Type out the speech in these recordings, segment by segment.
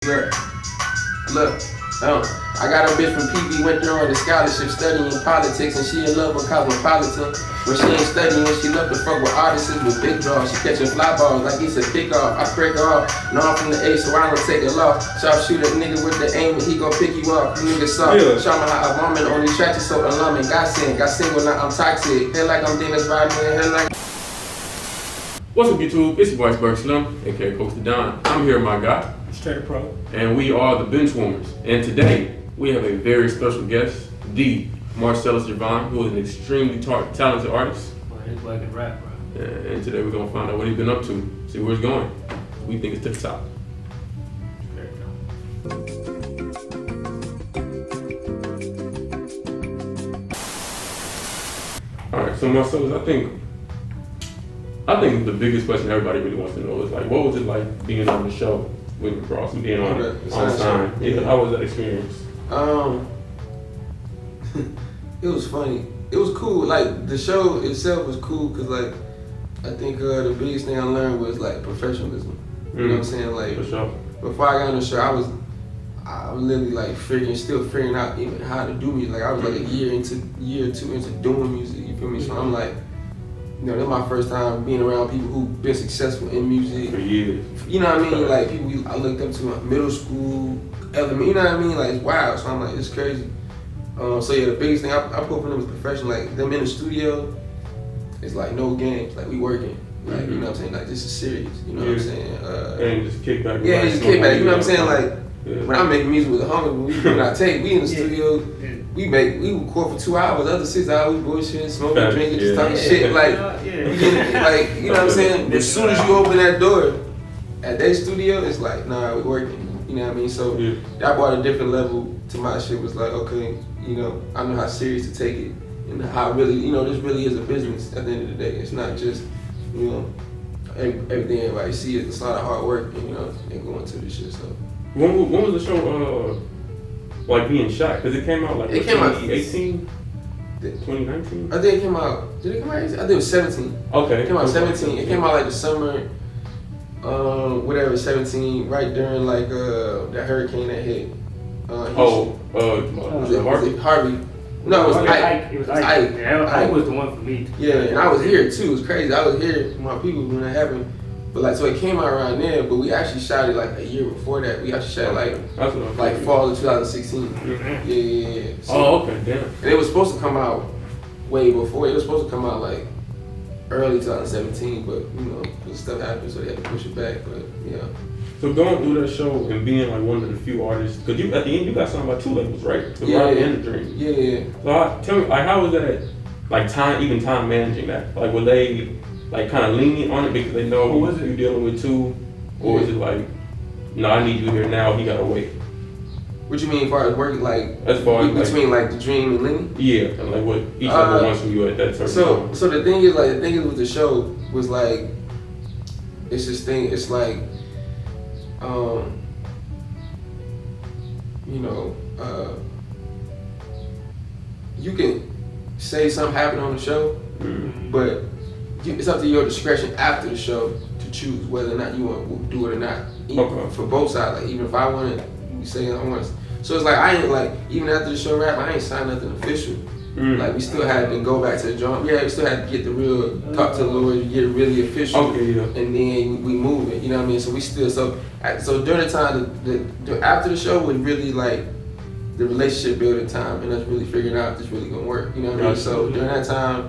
Look, I got a bitch from PV, went there on the scholarship studying politics, and she in love with cosmopolitan. When she ain't studying, she love to fuck with artists with big draws. She catching fly balls like it's a kickoff. I break her off, no I'm from the A, so I don't take it off. Sharpshooter nigga with the aim, and he gon' pick you up. You nigga soft. Show me how a woman only attracted so alarming. Got single, now I'm toxic. Head like I'm Dennis Rodman, head like. What's up, YouTube? It's your boy Spark Slim, aka Coach the Don. I'm here with my guy, Straight Pro, and we are the Benchwarmers. And today we have a very special guest, Marcellus Juvann, who is an extremely talented artist. well, his boy can rap, bro. And today we're gonna find out what he's been up to, see where he's going. We think it's to the top. All right, so Marcellus, I think the biggest question everybody really wants to know is like, what was it like being on the show with Cross and being on Sign? Yeah. How was that experience? It was funny. It was cool. Like the show itself was cool because like I think the biggest thing I learned was like professionalism. You know what I'm saying? Like For sure. before I got on the show, I was literally like still figuring out even how to do music. Like I was like a year or two into doing music. You feel me? So I'm like. You know, that's my first time being around people who've been successful in music. For years. You know what I mean? Like people I looked up to in middle school, elementary, you know what I mean? Like it's wild. So I'm like, it's crazy. So yeah, the biggest thing I put for them is professional. Like them in the studio, it's like no games. Like we working. Like you know what I'm saying? Like this is serious. You know what I'm saying? And just kick back. Yeah, just kick back. You know what I'm saying? Like when I make music with the homies, when I take, we in the studio. We record for 2 hours, the other 6 hours we bullshit, smoking, drinking, just talking shit. Like, like you know what I'm saying? As soon as you open that door at their studio, it's like, nah, we working. You know what I mean? So that brought a different level to my shit. Was like, okay, you know, I know how serious to take it and how really, you know, this really is a business at the end of the day. It's not just, you know, everything everybody see. It's a lot of hard work, and you know, and going to this shit. So when was the show? Like being shot, because it came out like 2018, 2019? I think it came out, did it come out 18? I think it was 17. Okay. It came out 17. It came out like the summer, whatever, 17, right during like that hurricane that hit. Was it Harvey? No, it was Ike. It was Ike. Yeah, Ike was the one for me. Yeah, and I was here too. It was crazy. I was here with my people when that happened. But like, so it came out around then, but we actually shot it like a year before that. We actually shot it like fall of 2016. Yeah. So, okay, damn. And it was supposed to come out way before. It was supposed to come out like early 2017, but you know, stuff happened, so they had to push it back. But yeah. So going through that show and being like one of the few artists, because you at the end you got signed by 2 labels, right? The Rock and the Dream. Yeah. So tell me, like, how was that? Like time managing that? Like, were they like kind of lenient on it because they know who you dealing with too, or is it like, no, I need you here now, he gotta wait? What you mean as far as working, like as far as between like the Dream and Lenny? Yeah, and like what each other wants from you at that certain time. So the thing is with the show was like, it's this thing. It's like, you know, you can say something happened on the show, but it's up to your discretion after the show to choose whether or not you want to do it or not. For both sides, like even if I want to say I want to. So it's like I ain't like, even after the show wrap, I ain't signed nothing official. Like we still had to go back to the drum. Yeah, we still had to get the real, talk to the lawyer, get it really official. And then we move it, you know what I mean? So we still, so during the time, after the show was really like the relationship building time and us really figuring out if this really gonna work, you know what I mean? So during that time,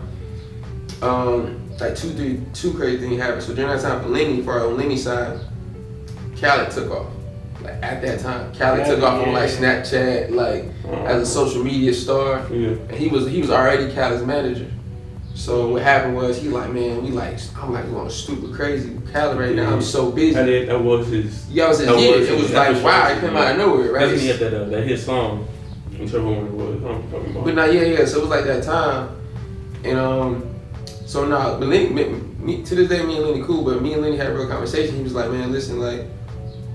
like two crazy things happened. So during that time for Lenny, for our Lenny side, Khaled took off. Like at that time, Khaled took off on like Snapchat, like as a social media star, and he was already Khaled's manager. So what happened was I'm like going stupid crazy with Khaled right now. I'm so busy. That was his. Yeah, it was his hit. It was like wow, it came out of nowhere, right? He had that hit song, whichever one it was. I'm talking about. But now, yeah. So it was like that time, and so now, but Lenny, to this day, me and Lenny cool, but me and Lenny had a real conversation. He was like, man, listen, like,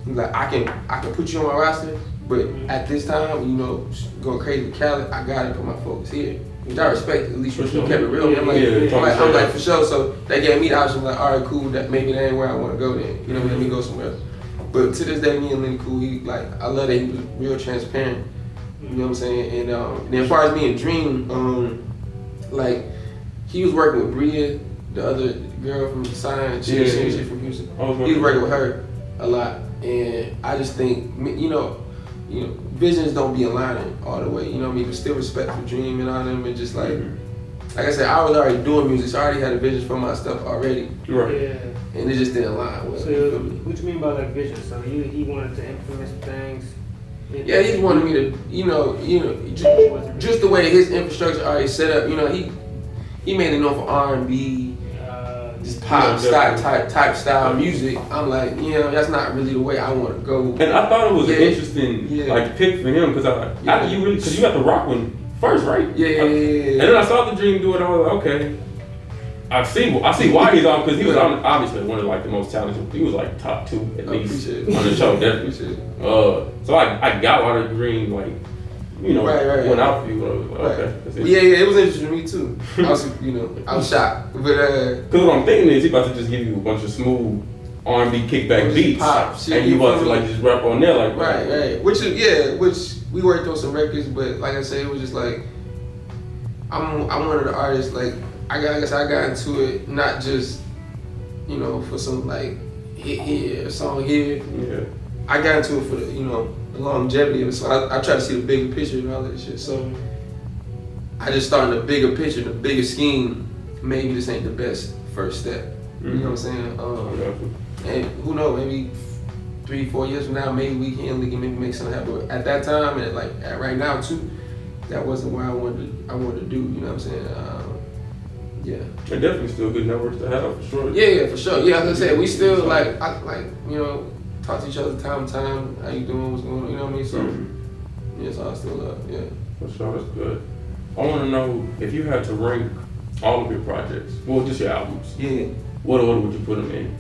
he's like, I can put you on my roster, but at this time, you know, going crazy with Khaled, I gotta put my focus here. Which I respect, at least you kept it real. I'm like, for sure. So they gave me the option, like, all right, cool, that maybe that ain't where I want to go then. You know, let me go somewhere else. But to this day, me and Lenny cool. He like I love that he was real transparent. You know what I'm saying? And then as far as me and Dream, like he was working with Bria, the other girl from Science, she from Houston. He was working with her a lot, and I just think you know, visions don't be aligning all the way. You know what I mean? But still respect for Dream and all them, and just like I said, I was already doing music, so I already had a vision for my stuff already. Right. Yeah. And it just didn't align with. So what you mean by that vision? So he wanted to implement some things. Yeah, he wanted me to, just the way his infrastructure already set up. You know, he made it known for R&B, just pop type style music. I'm like, that's not really the way I want to go. And I thought it was an interesting like pick for him because you got the rock one first, right? Yeah. And then I saw the Dream do it. I was like, okay. I see why he's on, because he was obviously one of like the most talented. He was like top 2 at least on the show, definitely. So I got why the Dream like went out for you. I was like, okay, that's it. Yeah, it was interesting to me too. I was I was shocked, but because what I'm thinking is he about to just give you a bunch of smooth R&B kickback beats, pop shit, and you about to like just rap on there like right. Which we worked on some records, but like I said, it was just like I'm one of the artists like. I got into it not just, for some like hit here, a song here. Yeah. I got into it for the longevity of it. So I try to see the bigger picture and all that shit. So I just started the bigger picture, the bigger scheme. Maybe this ain't the best first step. You know what I'm saying? And who knows? Maybe 3-4 years from now, maybe we can maybe make something happen. But at that time, and like right now too, that wasn't what I wanted to do. You know what I'm saying? Yeah. And definitely still good networks to have, for sure. Yeah, for sure. Yeah, as I said, we still talk to each other time to time. How you doing? What's going on? You know what I mean? So, yeah, so I still love. Yeah. For sure, that's good. I want to know if you had to rank all of your projects, well, just your albums. Yeah. What order would you put them in?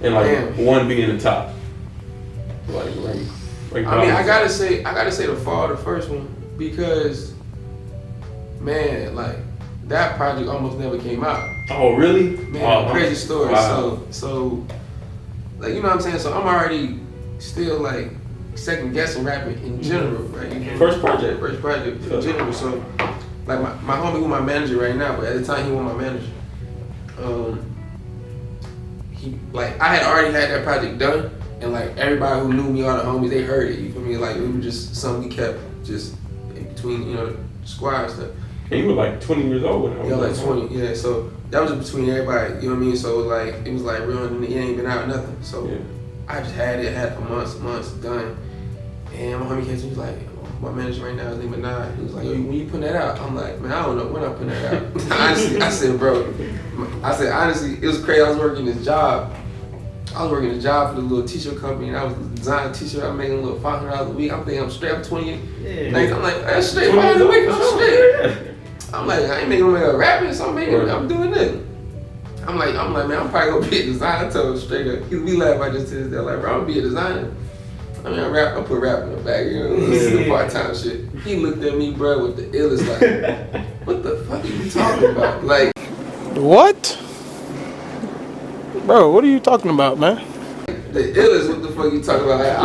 And like one being the top. Like rank. I mean, I gotta say The Fall, the first one, because man, like. That project almost never came out. Oh, really? Man, crazy story. Wow. So, like, you know what I'm saying? So I'm already still like second guessing rapping in general, right? First project in general. So, like my homie who my manager right now, but at the time he was my manager. He like I had already had that project done, and like everybody who knew me, all the homies, they heard it. You feel me? Like it was just something we kept just in between, the squad and stuff. And you were like 20 years old when I was like 20, yeah. So that was between everybody, you know what I mean? So like, it was like real, and it ain't been out nothing. So I just had it for months, done. And my homie came to me, he was like, my manager right now, his name is Nine. He was like, yo, when you putting that out? I'm like, man, I don't know when I'm putting that out. Honestly, honestly, it was crazy. I was working this job for the little t-shirt company, and I was designing a t-shirt. I'm making a little $500 a week. I'm thinking I'm straight up 28. I'm like, that's straight $500 a week. I'm straight. I'm like, I ain't making no rapping, so I'm doing it. I'm like, man, I'm probably gonna be a designer. I told him straight up. We laugh about this to this day. Like, bro, I'm gonna be a designer. I mean, I put rap in the bag, this is the part-time shit. He looked at me, bro, with the illest, like, what the fuck are you talking about? Like, what? Bro, what are you talking about, man? The illest, what the fuck you talking about? Like,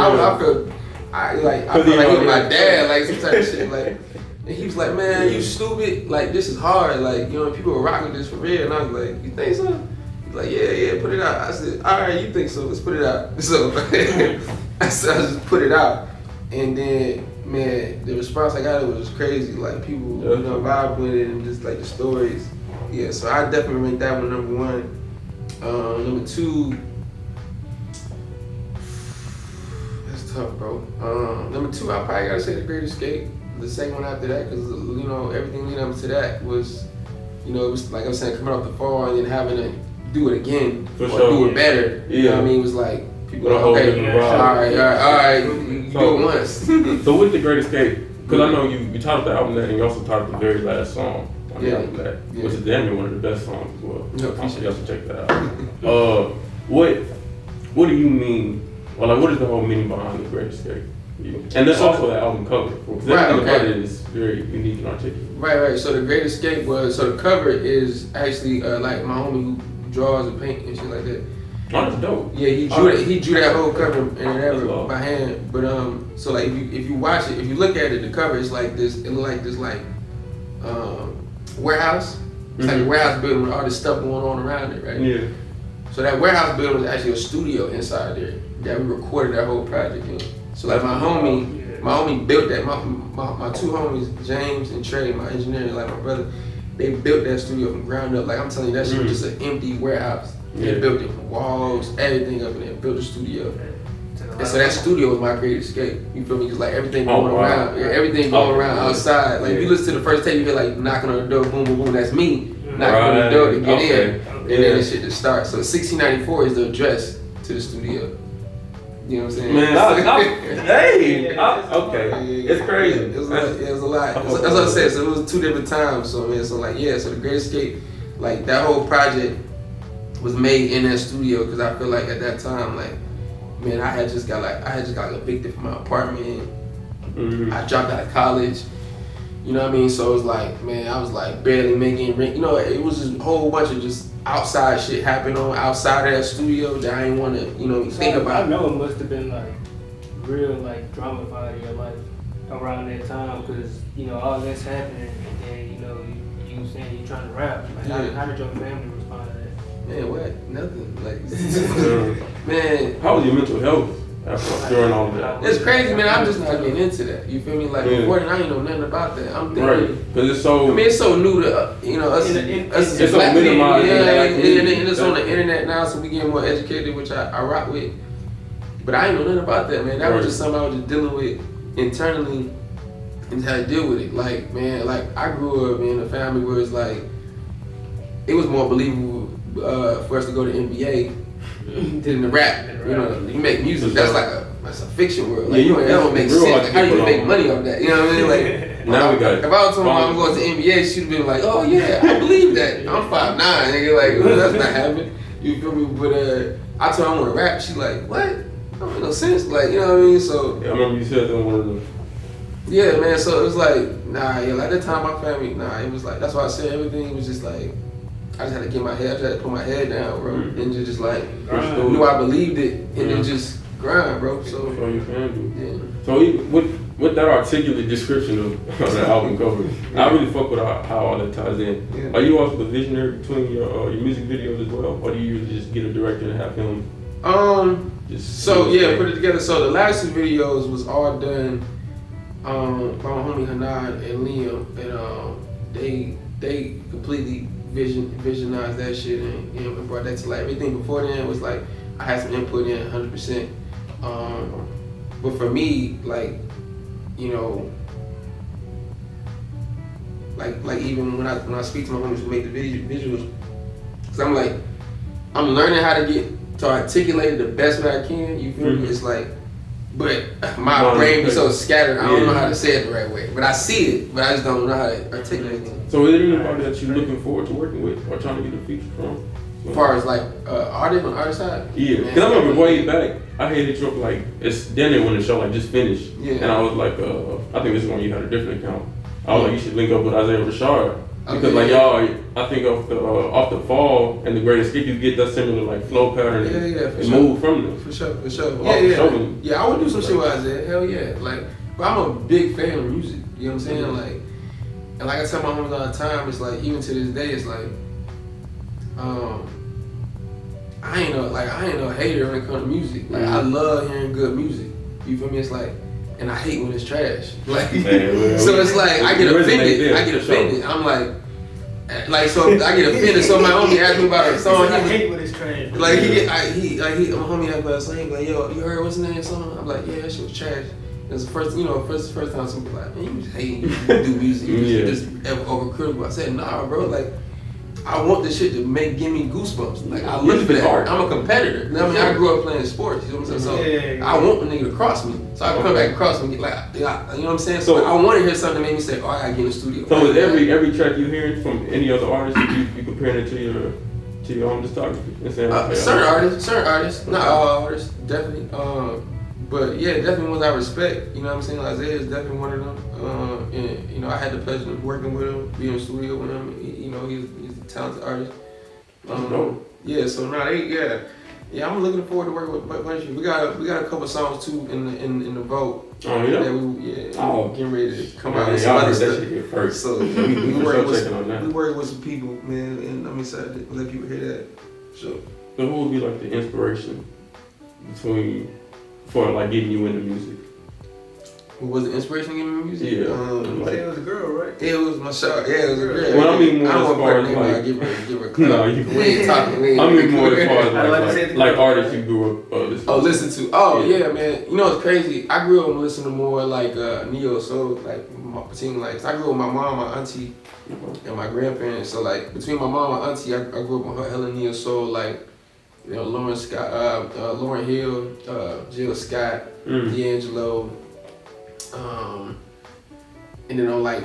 I feel like he was my dad, like some type of shit, like. And he was like, man, you stupid. Like, this is hard. Like, people are rocking this for real. And I was like, you think so? He's like, yeah, put it out. I said, all right, you think so? Let's put it out. So I just put it out. And then, man, the response I got was just crazy. Like, people, vibe with it and just like the stories. Yeah, so I definitely rank that one number one. Number two, that's tough, bro. Number two, I probably gotta say The Great Escape. The second one after that, because everything leading up to that was, it was like I was saying, coming off The Fall and then having to do it again do it better. You know what I mean? It was like people were like, okay, all right, you do it once. So with The Great Escape, because I know you titled the album that, and you also titled the very last song on the album that, which is damn near one of the best songs as well. Yeah, you should check that out. What do you mean? Well, like, what is the whole meaning behind The Great Escape? And there's also the album cover. The cover is very unique and articulate. Right. So The Great Escape the cover is actually like my homie who draws and paints and shit like that. Oh, that's dope. Yeah, he drew that whole cover and whatever by hand. But so like if you watch it, if you look at it, the cover is like this. It look like this warehouse. It's like a warehouse building with all this stuff going on around it, right? Yeah. So that warehouse building was actually a studio inside there that we recorded that whole project in. So like my homie built that. My two homies, James and Trey, my engineer, like my brother, they built that studio from ground up. Like I'm telling you, that shit was just an empty warehouse. They built it from walls, everything up in there, built a studio. And so that studio was my creative escape. You feel me? Just like everything going around, everything going around outside. Like if you listen to the first tape, you hear like knocking on the door, boom, boom, boom. That's me knocking on the door to get in, and then the shit just starts. So 1694 is the address to the studio. You know what I'm saying? Man, okay. It's crazy. It was a lot. That's what I said. So it was 2 different times. So man, so the Great Escape, like that whole project was made in that studio because I feel like at that time, like, man, I had just got evicted from my apartment. I dropped out of college. You know what I mean? So it was like, man, I was like barely making rent. You know, it was just a whole bunch of just outside shit happening on outside of that studio that I didn't want to, think about. I know it must have been like real like drama in your life around that time because all that's happening and then you saying you're trying to rap. Like, how did your family respond to that? Man, what? Nothing. Like, man. How was your mental health during all of that? It's crazy, man. I'm just not getting into that. You feel me? Like before then, I ain't know nothing about that. I'm thinking, right? Because it's so. I mean, it's so new to us. It's so minimized. And it's on the internet now, so we get more educated, which I rock with. But I ain't know nothing about that, man. That was just something I was just dealing with internally, and how to deal with it. Like, man, like I grew up in a family where it's like it was more believable for us to go to NBA than the rap. You make music. That's a fiction world. Like, that don't make sense. Like, how do you make money off that? You know what I mean? Like, now we got it. If I was telling my mom I'm going to the NBA, she'd be like, "Oh yeah, I believe that. I'm 5'9", nigga. Like, that's not happening." You feel me? But I told her I want to rap. She like, "What? That don't make no sense." Like, you know what I mean? So I remember you said that one of them. Yeah, man. So it was like, like that time my family, it was like that's why I said everything was just like. I just had to get my head. I just had to put my head down, bro, and just like knew I believed it, and then just grind, bro. So you can do. Yeah. So with that articulate description of the album cover, I really fuck with how all that ties in. Yeah. Are you also the visionary between your music videos as well, or do you usually just get a director and have him? Put it together. So the last 2 videos was all done by my homie Hanan and Liam, and they completely visionized that shit and brought that to life. Everything before then was like I had some input in 100%. But for me, like even when I speak to my homies who make the visuals, cause I'm learning how to get to articulate it the best way I can. You feel me? It's like, but my brain be so scattered. I don't know how to say it the right way. But I see it, but I just don't know how to articulate it. So is there anybody that you're looking forward to working with or trying to get a feature from? As far as like artist on the artist side? Yeah, because I remember way back, I hit you up like, it's then when the show like just finished. Yeah. And I was like, I think this is when you had a different account. I was like, you should link up with Isaiah Rashard. Because y'all, I think off the fall and the Great Escape, you get that similar like flow pattern and move from them. For sure. Yeah, I would do some shit with Isaiah. Hell yeah. Like, but I'm a big fan of music. You know what I'm saying? Like, and like I tell my homies all the time, it's like even to this day, it's like, I ain't no hater when it comes to music. Like I love hearing good music. You feel me? It's like, and I hate when it's trash. Like, so it's like I get offended. I'm like, so I get offended. So my homie asked me about a song. I hate when it's trash. Like my homie asked about a song. He be like, "Yo, you heard what's the name of the song?" I'm like, "Yeah, that shit was trash." It's the first time somebody like, "Man, you just hating. You do music. You just overcritical." I said, "Nah, bro. Like, I want this shit to give me goosebumps. Like I look at that. I'm a competitor. I mean, I grew up playing sports. You know what I'm saying? So I want a nigga to cross me. So I can come back and cross me. Like, you know what I'm saying? So I want to hear something that make me say, "Oh, I gotta get in the studio." So with every track you hearing from any other artist, you comparing it to your own discography? Certain artists, not all artists, definitely. But yeah, definitely ones I respect. You know what I'm saying? Isaiah is definitely one of them. And I had the pleasure of working with him, being in the studio with him. He's a talented artist. Yeah, so Yeah, I'm looking forward to working with a bunch of you. We got a couple songs too in the vote. Oh yeah. That getting ready to come out. Y'all heard that shit here first. So we working with some people, man, and I'm excited to let people hear that. So who would be like the inspiration for like getting you into music? Who was the inspiration giving me music? Yeah. It was a girl, right? Yeah, it was my show. Yeah, it was a girl. Well, I mean more I don't as far want as to like, give her a clap. No, we ain't talking. I mean more as far as like artists you grew up listening to. Listen to. Oh yeah, man. You know it's crazy. I grew up listening to more like neo soul, like between like I grew up with my mom, my auntie, and my grandparents. So like between my mom and my auntie, I grew up on her hella neo soul, like Lauren Scott, Lauryn Hill, Jill Scott, D'Angelo. And then on like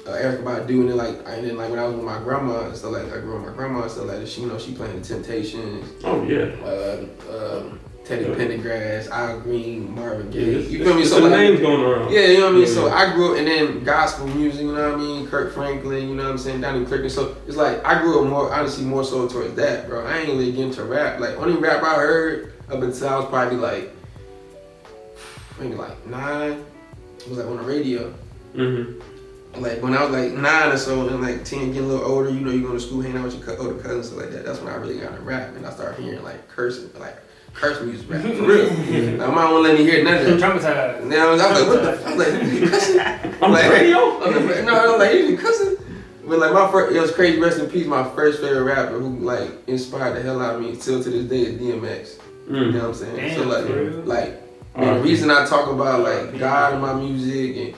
Erykah Badu, and then when I was with my grandma and stuff like I grew up with my grandma and stuff like that, she playing the Temptations. Oh yeah. Teddy Pendergrass, Al Green, Marvin Gaye. Yeah, You feel me? So names going around. Yeah, you know what I mean? So I grew up, and then gospel music, you know what I mean? Kirk Franklin, you know what I'm saying? Donnie Clifton. So it's like I grew up more so towards that, bro. I ain't really get into rap. Like only rap I heard up until I was probably like maybe like 9. It was like on the radio. Mm-hmm. Like when I was like 9 or so, and like 10, getting a little older, you going to school, hanging out with your older cousins, stuff like that. That's when I really got into rap, and I started hearing like cursing, like curse music rap for real. Like, my mom won't let me hear none of it. Traumatized. Now I was like, what the fuck? I was like, you cussing? On the radio? No, I was like, you cussing? But like it was crazy. Rest in peace. My first favorite rapper who like inspired the hell out of me still to this day is DMX. You know what I'm saying? Damn, so like. And the reason I talk about like God in my music, and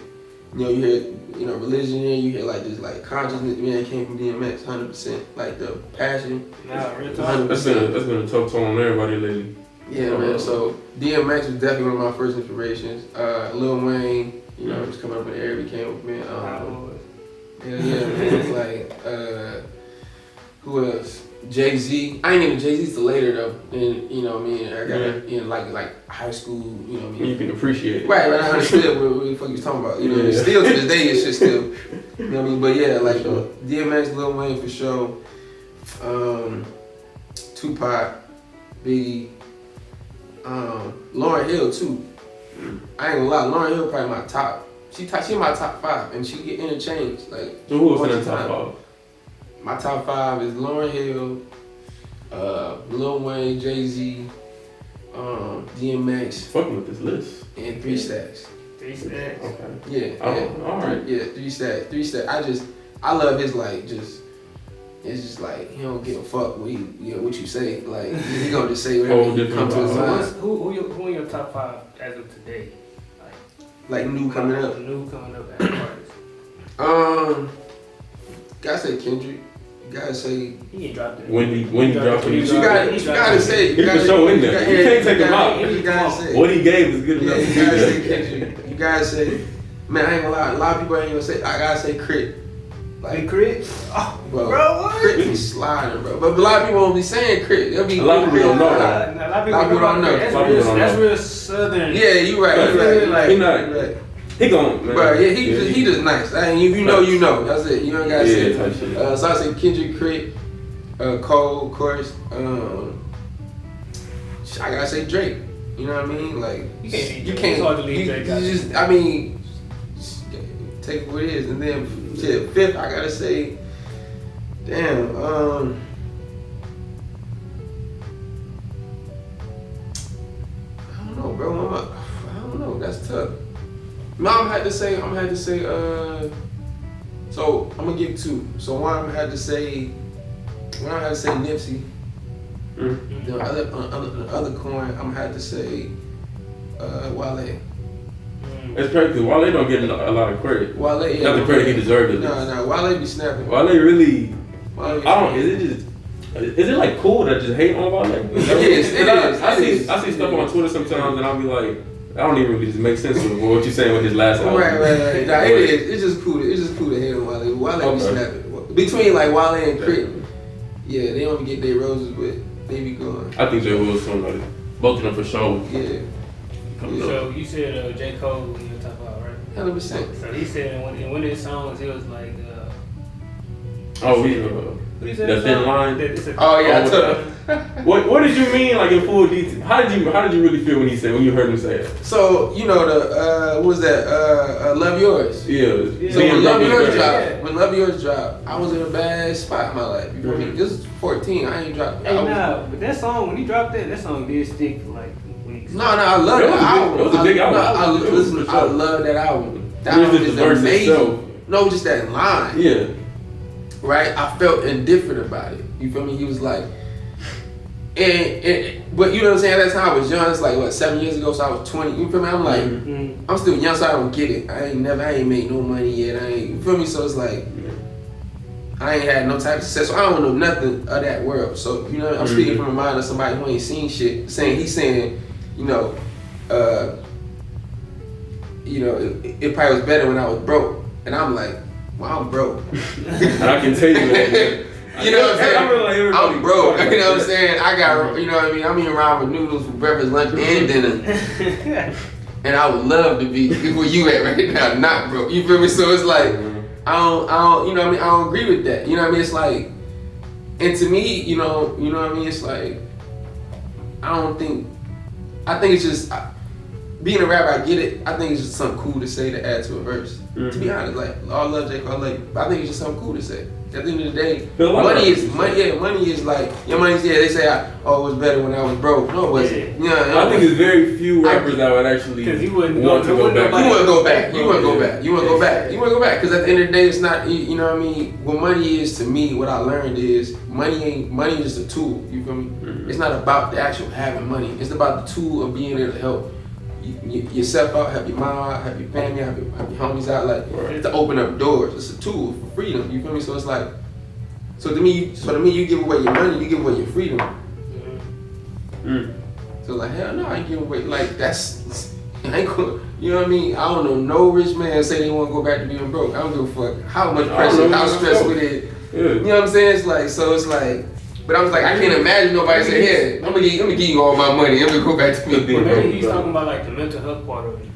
you hear religion, and you hear like this like consciousness, man, it came from DMX, 100%. Like the passion. Nah, real talk. That's been a tough tone on everybody lately. Yeah, man. So DMX was definitely one of my first inspirations. Lil Wayne, just coming up in the area, became up, man. Yeah, man. It's like who else? Jay-Z. I ain't even Jay-Z till later though. And you know what I mean? I got in like high school, you know what I mean? You can appreciate it. Right, I understood what the fuck you was talking about. You know, still to this day it's just still, you know what I mean? But yeah, like DMX, Lil Wayne for sure. Tupac, Biggie, Lauryn Hill too. I ain't gonna lie, Lauryn Hill probably my top. She in my top 5, and she get interchanged like. So who was in the top 5? My top 5 is Lauryn Hill, Lil Wayne, Jay-Z, DMX. Fucking with this list. And 3 Stacks. 3 Stacks. Okay. Yeah. All right. Yeah, 3 Stacks. 3 Stacks. I love his it's just like he don't give a fuck what you say. Like he gonna just say whatever he comes to his mind. Who in your top 5 as of today? Like new coming up. New coming up as artists. Gotta say Kendrick. You gotta say he ain't dropped it. When he dropped it, you gotta say. You can show in there. You can't take him out. You gotta say what he gave is good enough. You gotta say Kendrick. You gotta say. Man, I ain't gonna lie. A lot of people ain't gonna say. I gotta say Crit. Like Crit? Oh, bro, what? Crit be sliding, bro. But a lot of people won't be saying Crit. They'll be a lot of people don't know. A lot of people don't know. That's real southern. Yeah, you right. Like, he gon' man. Bro, yeah, he just nice. I mean, if you know. That's it. You don't gotta say. So I say Kendrick, Crit, Cole, of course. I gotta say Drake. You know what I mean? Like you can't. It's hard to leave Drake out. Just, I mean, take what it is, and then 5th, I gotta say, damn. I don't know, bro. I don't know. That's tough. No, I'm gonna have to say. So I'm gonna give 2. So one, I'm gonna have to say Nipsey. The other coin, I'm gonna have to say Wale. It's crazy because Wale don't get a lot of credit. Wale, yeah, not the credit he deserved. No, Wale be snapping. Wale really. Wale Is it like cool to just hate on Wale? It is. I see stuff on Twitter sometimes and I'll be like, I don't even really just make sense of what you're saying with his last album. Right. Nah, it is. It's just cool. It's just cool to hate on Wale. Wale be snapping. Between like Wale and Crit, yeah, they don't get their roses, but they be going. I think they will soon. Like, both of them for sure. Yeah. So you said J. Cole in your top 5, right? 100%. So he said in one of his songs, it was like. The Thin Line. Oh yeah, What did you mean, like in full detail? How did you really feel when you heard him say it? So you know what was that? Love Yours. Yeah. So when Love Yours dropped, I was in a bad spot in my life. You know what I mean? This is 14. I ain't dropped. Hey, but that song when he dropped that song did stick for like weeks. No, I love that album. It was a big album. I love that album. That album is amazing. No, just that line. Yeah. Right? I felt indifferent about it. You feel me? He was like, but you know what I'm saying? At that time I was young. It's like, what, 7 years ago, so I was 20. You feel me? I'm like, I'm still young, so I don't get it. I ain't made no money yet. You feel me? So it's like, I ain't had no type of success. So I don't know nothing of that world. So, you know, I'm speaking from the mind of somebody who ain't seen shit. He's saying, it probably was better when I was broke. And I'm like, well, I'm broke. And I can tell you that. You know what I'm saying? I'm broke. You know what I'm saying? I got, you know what I mean? I'm eating ramen noodles for breakfast, lunch, and dinner. And I would love to be where you at right now, not broke. You feel me? So it's like, I don't, you know what I mean? I don't agree with that. You know what I mean? It's like, and to me, you know what I mean? It's like, I think it's just, being a rapper, I get it. I think it's just something cool to say to add to a verse. To be honest, like, all love J. Cole, like, I think it's just something cool to say. At the end of the day, money is like, your money's, they say, it was better when I was broke. No, it wasn't. I think there's very few rappers that would actually want to go back. You wouldn't go back. You wouldn't go back. Because at the end of the day, it's not, you know what I mean? What money is to me, what I learned is, money is just a tool. You feel me? It's not about the actual having money. It's about the tool of being able to help yourself out, help your mom out, help your family out, help your homies out, like to open up doors. It's a tool for freedom. You feel me? So it's like, so to me, you give away your money, you give away your freedom. So like, hell no, I ain't giving away. Like I ain't gonna, you know what I mean? I don't know no rich man say they want to go back to being broke. I don't give a fuck how much pressure, how stressful it is. You know what I'm saying? It's like, so it's like. But I was like, I can't imagine nobody saying, "Yeah, I'm gonna give you all my money. I'm gonna go back to being broke." Maybe he's talking about like the mental health part of it.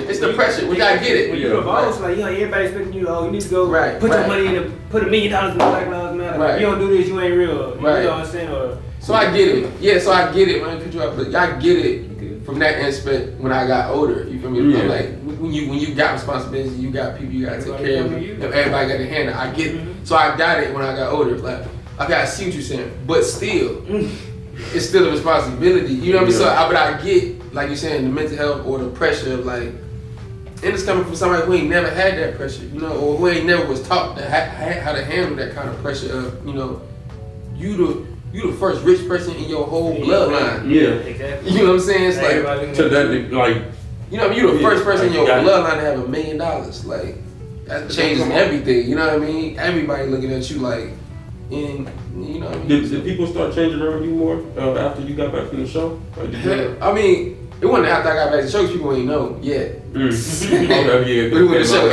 It's the pressure. We gotta get it. When you're a boss, like, everybody expecting you, you need to go put your money in, put $1 million in the Black Lives Matter. If you don't do this, you ain't real. You know what I'm saying? So I get it. Yeah, so I get it. Man, put you up, but I get it from that aspect when I got older. You feel me? Yeah. Like when you got responsibilities, you got people you gotta take care of. If everybody got to handle, I get it. So I got it when I got older. Like, okay, I see what you're saying, but still, it's still a responsibility. You know what I mean? So, but I get, like you're saying, the mental health or the pressure of like, and it's coming from somebody who ain't never had that pressure, you know, or who ain't never was taught how to handle that kind of pressure of, you know, you the first rich person in your whole bloodline. Yeah, exactly. You know what I'm saying? It's like, to that, like, you know, you the first person in your bloodline to have $1 million. Like, that changes everything. You know what I mean? Everybody looking at you like, and you know what I mean? Did people start changing around you more after you got back from the show? I mean, it wasn't after I got back to the show, people ain't know yet. But when the show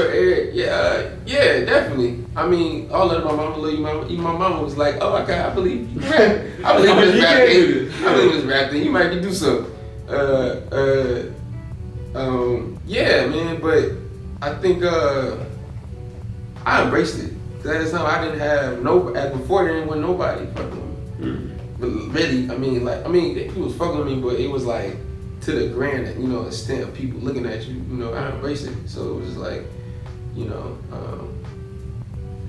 aired, yeah, definitely. I mean, all of my mama, even my mama was like, "Oh, okay, I believe you rap. I believe this rap thing. I believe this rap thing. You might do something." Yeah, man. But I think I embraced it. Cause at the time I didn't have before there wasn't nobody fucking with me. But really, I mean, people was fucking with me, but it was like to the grand, extent of people looking at you. You know, I embraced it. So it was just like,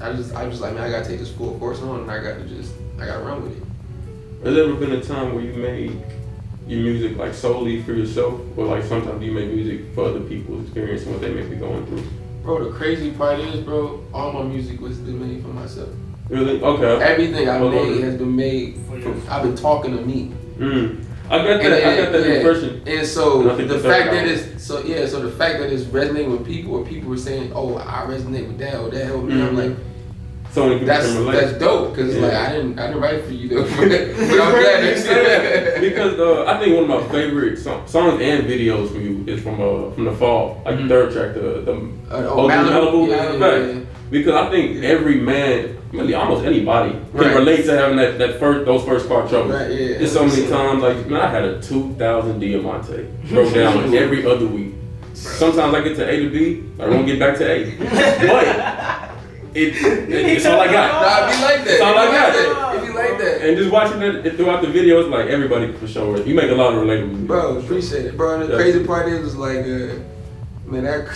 I was just like, man, I gotta take this full course on, and I gotta run with it. Has there ever been a time where you made your music like solely for yourself, or like sometimes you make music for other people experiencing what they may be going through? Bro, the crazy part is, bro, all my music was been made for myself. Really? Okay. Everything I made has been made I've been talking to me. I got that impression. And so the fact that it's resonating with people, or people were saying, "Oh, I resonate with that," or that helped me. I'm like, so that's dope, because like I didn't write for you though, but I'm glad that because I think one of my favorite songs and videos from you is from the Fall, like the third track, the Malibu. Because I think every man, really almost anybody, can relate to having those first car troubles. Right, yeah. There's so many times, like, man, I had a 2000 Diamante broke down every other week. Sometimes I get to A to B, I won't get back to A. it's all I got. Nah, it be like that. It's all I got. It be like that. And just watching it throughout the video, it's like everybody for sure. You make a lot of relatable. Bro, appreciate it, bro. And the crazy part is like, man, that.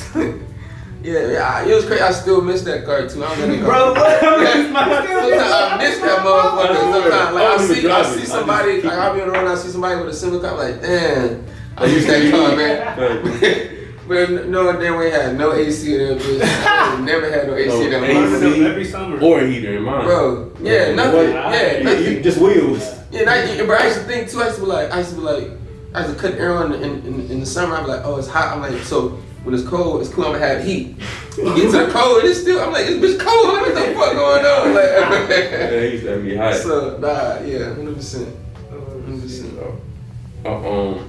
Yeah, it was crazy. I still miss that cartoon. I don't know. Bro, what? Sometimes I miss that motherfucker. Sometimes, like I see somebody, like I'll be on the road and I see somebody with a similar car. I'm like, damn, I used that car, man. But no, then we had no AC in that bitch. I never had no AC in that AC every summer. Or a heater in mine. Bro, nothing. Nothing. Just wheels. Yeah, but I used to think too. I used to cut air on in the summer. I'd be like, oh, it's hot. I'm like, so when it's cold, it's cool. I'm gonna have heat. You get to the cold, and it's still. I'm like, this bitch cold. What the fuck going on? Like, yeah, it used to be hot. So yeah, 100%. 100%.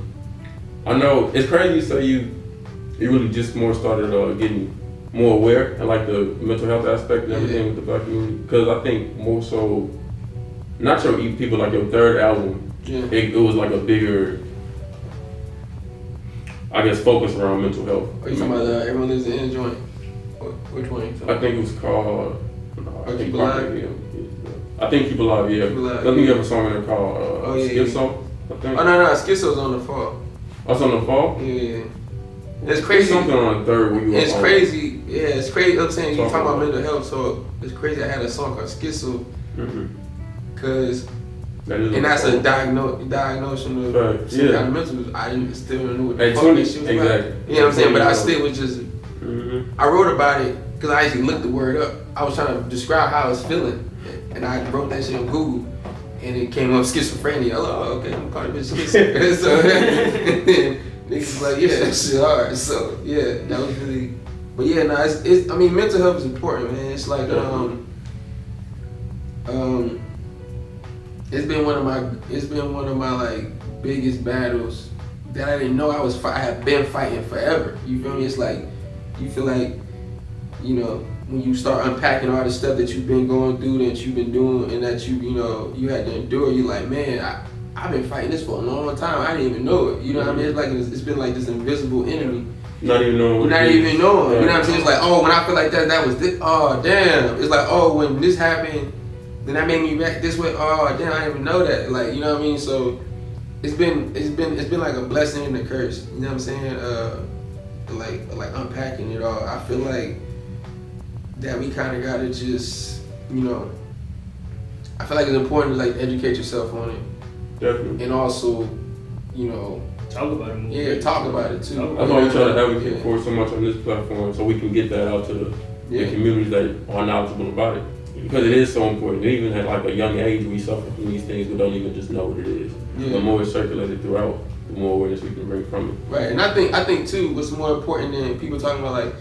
I know it's crazy. So you really just more started getting more aware and like the mental health aspect and everything with the black community. Because I think more so, not your people like your third album. Yeah. It was like a bigger, I guess, focus around mental health. Are you talking about Everyone Lives in the Joint? Which one? I think it was called. Keep Alive? I think Keep Alive, yeah. Keep Alive, I think you have a song in there called Schizo, I think. Oh, no, Schizo's on the fall. Oh, it's on the fall? Yeah. It's crazy. There's something on the third where you It's crazy. Yeah, it's crazy. I'm saying you're talking about mental health, so it's crazy. I had a song called Schizo, cause that's a diagnosis of some kind of mental. I still don't know what the fuck this shit was about. Exactly. You know what I'm saying? But I still was just. I wrote about it because I actually looked the word up. I was trying to describe how I was feeling, and I wrote that shit on Google, and it came up schizophrenia. Oh, okay, I'm calling it schizo. So niggas like, yeah, shit hard. So yeah, that was really. But yeah, no, it's. I mean, mental health is important, man. It's like it's been one of my like biggest battles that I didn't know I have been fighting forever. You feel me? It's like you feel like, you know, when you start unpacking all the stuff that you've been going through, that you've been doing, and that you had to endure. You're like, man, I've been fighting this for a long time. I didn't even know it. You know what I mean? It's like it's been like this invisible enemy. Not even knowing. Not even knowing. You know what I'm saying? It's like, oh, when I feel like that was this. Oh, damn. It's like, oh, when this happened, then that made me react this way. Oh, damn, I didn't even know that. Like, you know what I mean? So it's been like a blessing and a curse. You know what I'm saying? Like unpacking it all. I feel like that we kind of gotta just, you know, I feel like it's important to like educate yourself on it. Definitely. And also, you know, talk about it more. Yeah, talk about it too. That's why we try to advocate for so much on this platform, so we can get that out to the communities that are knowledgeable about it. Because it is so important. Even at like a young age, we suffer from these things. We don't even just know what it is. Yeah. The more it's circulated throughout, the more awareness we can bring from it. Right, and I think too, what's more important than people talking about like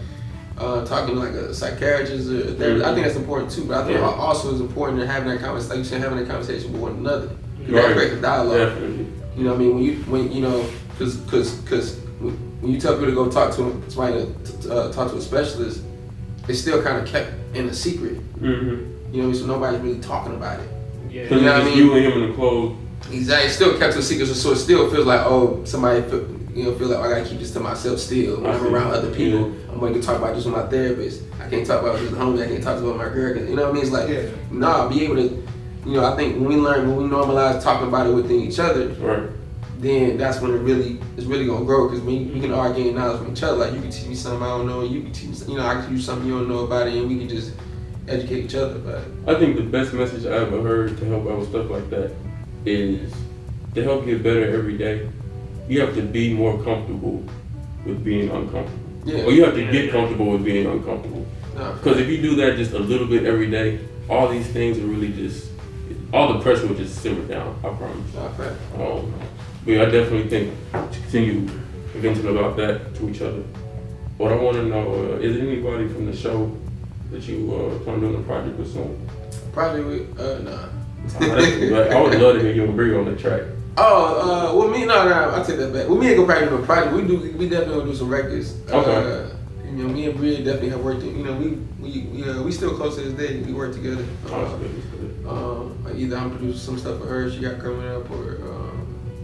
talking to like a psychiatrist or a therapist. I think that's important too. But I think also it's important to having that conversation, like you said, having that conversation with one another. That creates a dialogue. Definitely. You know what I mean? When you know, because when you tell people to go talk to somebody to talk to a specialist, it's still kind of kept in a secret. You know, so nobody's really talking about it. Yeah. You know what I mean? You and him in the clothes. Exactly. It's still kept to a secret, so it still feels like, oh, somebody feel like, oh, I gotta keep this to myself still. When I'm around other people, I'm going to talk about this with my therapist. I can't talk about this with homie. I can't talk about my girl. You know what I mean? It's like, nah, be able to, you know, I think when we normalize talking about it within each other, then that's when it's really gonna grow. Because we can all gain knowledge from each other. Like you can teach me something I don't know, and you can teach me, you know, I can teach you something you don't know about it, and we can just educate each other about it. I think the best message I ever heard to help out with stuff like that is to help get better every day. You have to be more comfortable with being uncomfortable. Yeah. Or you have to get comfortable with being uncomfortable. Because if you do that just a little bit every day, all these things will really just, all the pressure will just simmer down, I promise. But I definitely think to continue venting about that to each other. What I want to know, is there anybody from the show that you plan on doing a project with soon? Project with, nah. I would love to hear you and Bree on the track. Oh, well, me, no, I take that back. Well, me and go practice on a project. We definitely gonna do some records. Okay. You know, me and Bree definitely have worked. You know, we still close to this day. We work together. Either I'm producing some stuff for her, she got coming up, or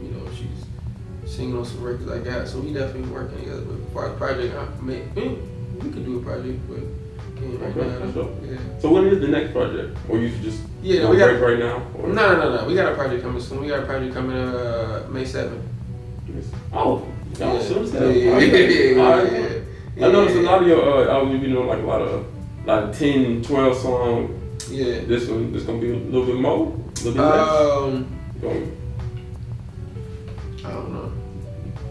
you know, she's singing on some records I got. So we definitely working together. But as far as project, we could do a project, but right Okay, now. that's dope. Yeah. So when is the next project? Or you just Yeah, on we got break right now? Or? No. We got a project coming soon. We got a project coming May 7th. Oh, y'all Yeah. soon as Yeah. hell. All right. Yeah. I noticed a lot of your albums, you know, like a lot of 10, 12 song. Yeah. This gonna be a little bit more, a little bit less. I don't know.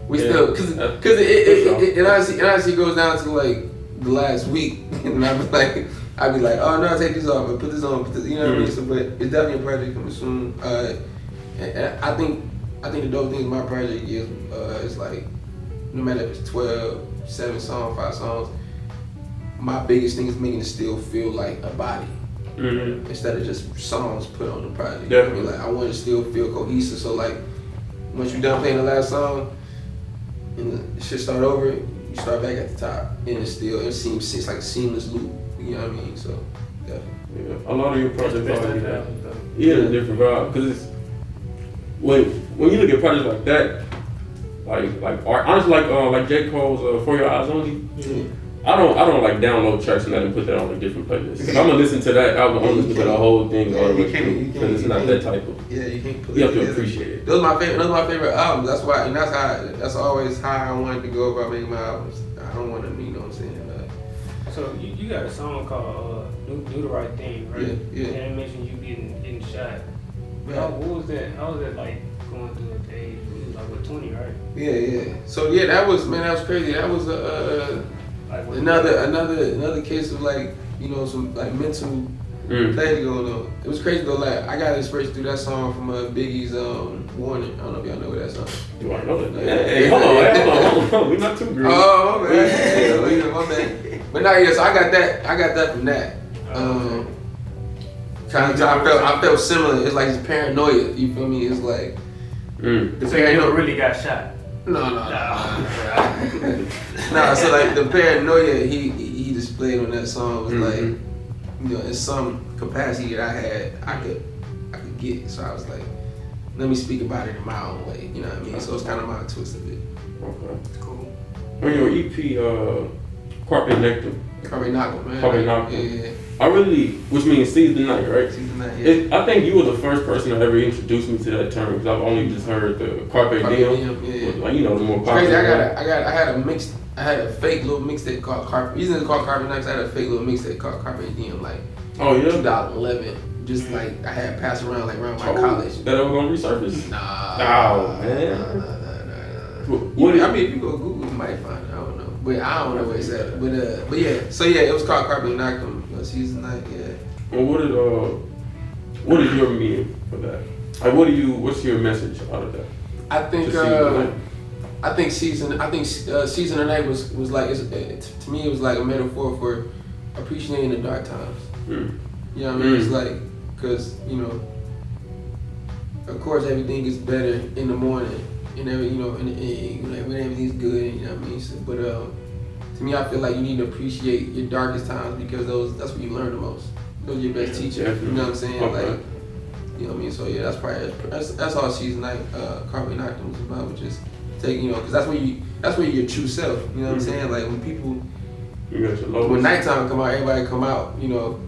We Yeah. still because it honestly goes down to like the last week, and I'd be like, oh no, take this off and put this on, you know what I mean? So, but it's definitely a project coming soon. And I think the dope thing with my project is it's like no matter if it's 12, 7 songs, 5 songs, my biggest thing is making it still feel like a body. Mm-hmm. Instead of just songs put on the project. Definitely. You know what I mean? Like I want it to still feel cohesive. So like once you're done playing the last song and the shit start over, you start back at the top, and it's like a seamless loop. You know what I mean? So definitely. Yeah. A lot of your projects That's already that have. album, though. Yeah, a different vibe because it's when you look at projects like that, like art, honestly, like J. Cole's "For Your Eyes Only." Yeah. I don't like download tracks and then put that on a different playlist. If I'm gonna listen to that album, I'm gonna listen to the whole thing all the way through because it's not that type of. Yeah, you can't put You it have to together. appreciate it. Those are my favorite albums. That's why, and that's always how I wanted to go about making my albums. I don't want to, you know what I'm saying? So you got a song called Do the Right Thing, right? Yeah. And it mentioned you getting shot. Yeah. What was that? How was that like going through the age? You was like what, 20, right? Yeah. So yeah, that was crazy. That was Like what- another case of like, you know, some like mental things going on. It was crazy though. Like I got inspiration through that song from Biggie's Warning. I don't know if y'all know that song. Do I know that? Hey, hold on. We're not too green. Oh man, my bad. But no, yeah. So I got that from that. I felt similar. It's like it's paranoia. You feel me? It's like the So you never really got shot. No. Nah, so like the paranoia he displayed on that song was like, you know, in some capacity that I could get. So I was like, let me speak about it in my own way. You know what I mean? So it's kind of my twist of it. Okay. Cool. On your EP, Carpet Nectar. Carpet Knocker, man. Carpet Knocker. Yeah. I really, which means Seize the Night, right? Season 9, yeah. I think you were the first person to ever introduce me to that term because I've only just heard the Carpe Carpe Diem. Diem, yeah. Like, you know, the more It's popular. crazy. I had a fake little mixtape called Carpet. Reason it's called Carpet Knocker, I had a fake little mixtape called Carpet Diem, like Oh, yeah? 2011. Just like I had passed around like around my college. That ever gonna resurface? Nah. Oh, man. Nah. What I mean, if you go Google, you might find it. I don't know, but I don't know where it's at. But yeah. So yeah, it was called Carpet Knocker. Season 9. Yeah. Well, what is your meaning for that? Like, what's your message out of that? I think season of night was like to me it was like a metaphor for appreciating the dark times. You know what I mean? It's like because you know, of course everything gets better in the morning and when everything's good. You know what I mean? So, but to me, I feel like you need to appreciate your darkest times because that's when you learn the most. Those are your best teachers. You know what I'm saying? Okay. Like, you know what I mean? So yeah, that's all season 9 Carpet Knocker was about, which is taking, you know, because that's where you're your true self. You know what I'm saying? Like when people, when nighttime come out, everybody come out. You know,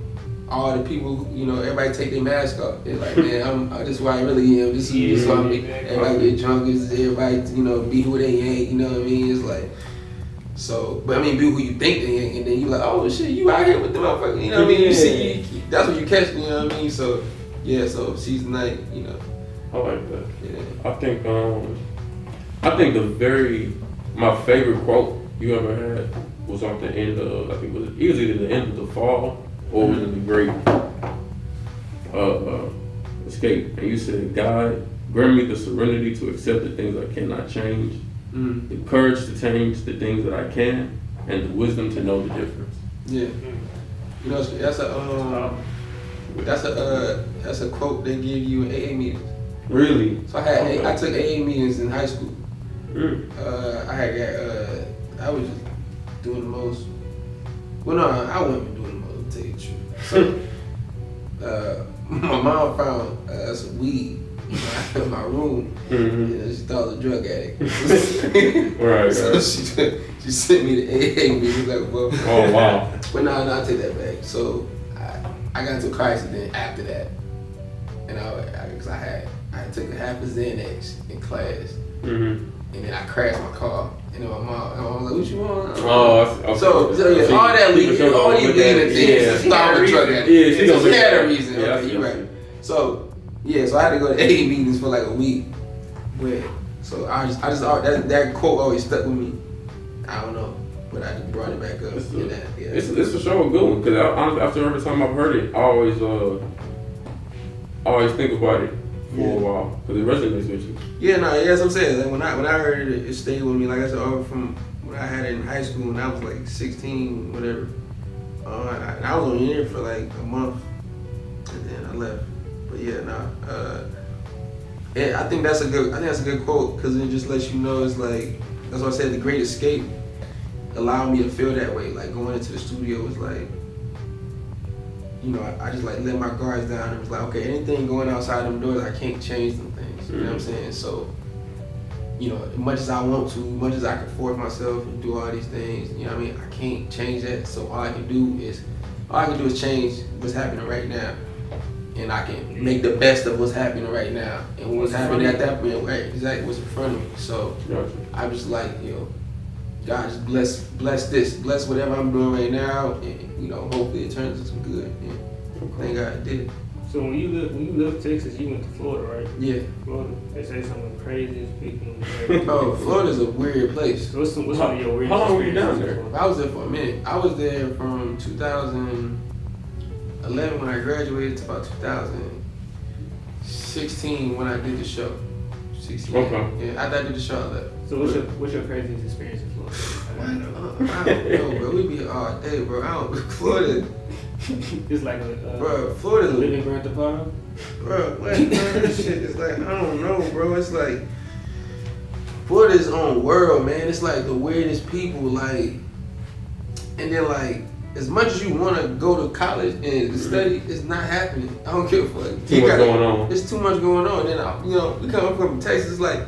all the people, you know, everybody take their mask off. It's like, man, I'm just who I really am. This is who I am. Everybody get drunk. Everybody, you know, be who they ain't. You know what I mean? It's like. So, but I mean, be who you think they ain't, and then you like, oh shit, you out here with the motherfucker, you know what I mean? You see, that's what you catch, you know what I mean? So, yeah, so season 9, you know. I like that. Yeah. I think my favorite quote you ever had was on the end of, I think it was either the end of the fall or it was in the great escape. And you said, God, grant me the serenity to accept the things I cannot change, the courage to change the things that I can, and the wisdom to know the difference. Yeah. You know, that's a quote they give you in AA meetings. Really? So I took AA meetings in high school. I was just doing the most. Well, no, I wasn't doing the most. To tell you the truth. So, my mom found some weed in my room. Mm-hmm. She thought I was a drug addict. Right. So she sent me to AA meeting. Like, well, oh wow. But no, I take that back. So I got into a car accident after that, and I took a half a Xanax in class, and then I crashed my car. And then my mom was like, "What you want?" Oh, okay. So yeah, all that leading, all these leading things to start with drug addict. Yeah, she had a reason. Yeah, Okay, you're right. So so I had to go to AA meetings for like a week. So I just that quote always stuck with me. I don't know, but I just brought it back up. It's for sure a good one because after every time I've heard it, I always think about it for a while because it resonates with you. Yeah, no, that's what I'm saying. Like when I heard it, it stayed with me. Like I said, from when I had it in high school, and I was like 16, whatever. And I was only in there for like a month, and then I left. But yeah, yeah, I think that's a good quote because it just lets you know it's like that's what I said. The Great Escape allowed me to feel that way. Like going into the studio was like, I just like let my guards down. It was like, okay, anything going outside them doors, I can't change them things. You know what I'm saying? So, as much as I want to, as much as I can force myself and do all these things, you know what I mean? I can't change that. So all I can do is change what's happening right now. And I can make the best of what's happening right now. And what's happening at that point, right, exactly what's in front of me. So I'm just like, God just bless this, bless whatever I'm doing right now, and hopefully it turns into some good. And thank God it did. So when you left Texas, you went to Florida, right? Yeah. Florida. They say some of the craziest people. Oh, Florida's a weird place. So what's some of your weirdest? How long were you down there? I was there for a minute. I was there from 2011 when I graduated to about 2016 when I did the show. 16. Okay. Yeah, after I did the show, I left. So what's your craziest experience in Florida? I don't know, bro. We be all day, bro. Florida. It's like bro, Florida's living Grand Theft Auto. Bro, what? That shit is like, I don't know, bro. It's like Florida's own world, man. It's like the weirdest people, like, and then like, as much as you want to go to college and study, it's not happening. I don't give a fuck. Too much going on. It's too much going on. Then we come from Texas. It's like,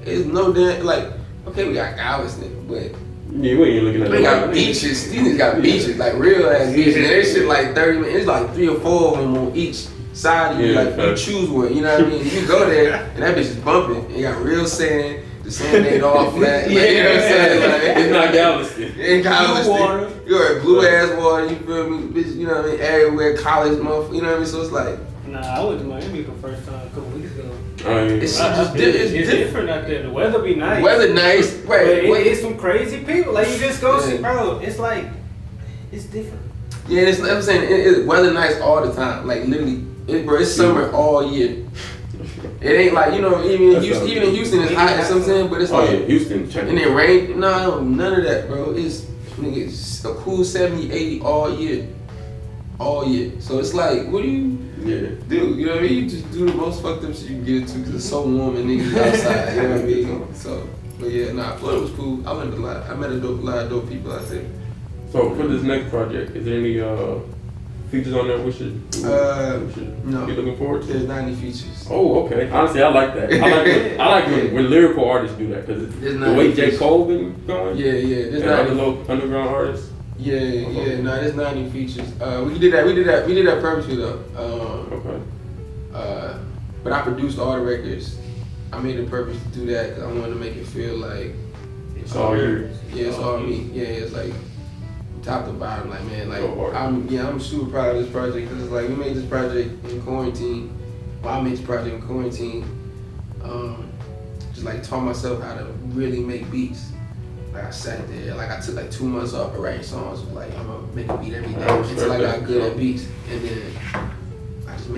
it's no damn like. Okay, we got Galveston, but yeah, we ain't looking at. We got beaches. These niggas got beaches, like real ass beaches. And that shit like 30 minutes. It's like 3 or 4 of them on each side of you. Yeah, like you choose one. You know what I mean? You go there and that bitch is bumping. You got real sand. The sand ain't all flat. Like, you know what I'm saying? Like, it's not Galveston. It ain't Galveston. You're blue ass water. You feel me? Bitch, you know what I mean? Everywhere, college, motherfucker. You know what I mean? So it's like. Nah, I went to Miami for the first time a couple weeks ago. It's different out there. The weather be nice. Weather nice. Right. It's some crazy people. Like you just go see, bro. It's like, it's different. Yeah, I'm saying it's weather nice all the time. Like literally, it's summer all year. It ain't like, even in Houston it's hot, you know what I'm saying? But it's like Houston. And it rain. No, none of that, bro. It's a cool 70, 80 all year. All year. So it's like, what do you do? You know what I mean? You just do the most fucked up shit you can get into because it's so warm and niggas outside. You know what I mean? So, but yeah, Florida was cool. I learned a lot. I met a lot of dope people out there. So for this next project, is there any features on there we should no. be looking forward to? There's not any features. Oh, okay. Honestly, I like that. I like when lyrical artists do that because the way J. Cole been going. Yeah. There's and other local underground artists. Yeah. There's not any features. We did that purposely though. Okay. But I produced all the records. I made it purpose to do that because I wanted to make it feel like it's all yours. Yeah, it's all me. Yeah, it's like top to bottom. Like man, like I'm super proud of this project because it's like we made this project in quarantine. Well, I made this project in quarantine. Just like taught myself how to really make beats. Like I sat there, like I took like 2 months off of writing songs. Like I'm gonna make a beat every day until I got good at beats, and then I just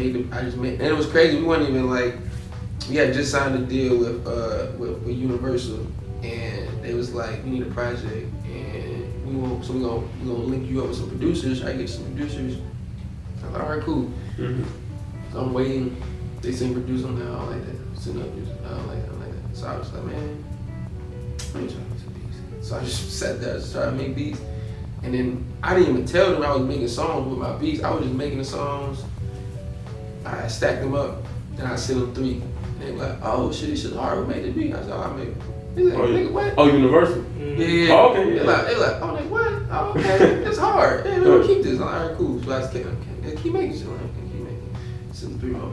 made, and it was crazy. We weren't even like, we had just signed a deal with Universal, and they was like, we need a project, and we're gonna link you up with some producers. I get some producers. I'm like, all right, cool. So I'm waiting. They send produce on there. I don't like that. Send up produce. I don't like that. So I was like, man, let me try to make some beats. So I just sat there, started making beats, and then I didn't even tell them I was making songs with my beats. I was just making the songs. I stacked them up, and I sent them 3. They like, oh shit, this shit hard. Who made the beat? I said, oh, I made it. He's like, nigga, what? Oh, Universal. Yeah. Oh, okay. They like, oh, like what? Oh, okay, it's hard. Yeah, we'll keep this. I'm like, all right, cool. So I just keep making shit. Like, keep making. Since 3 more.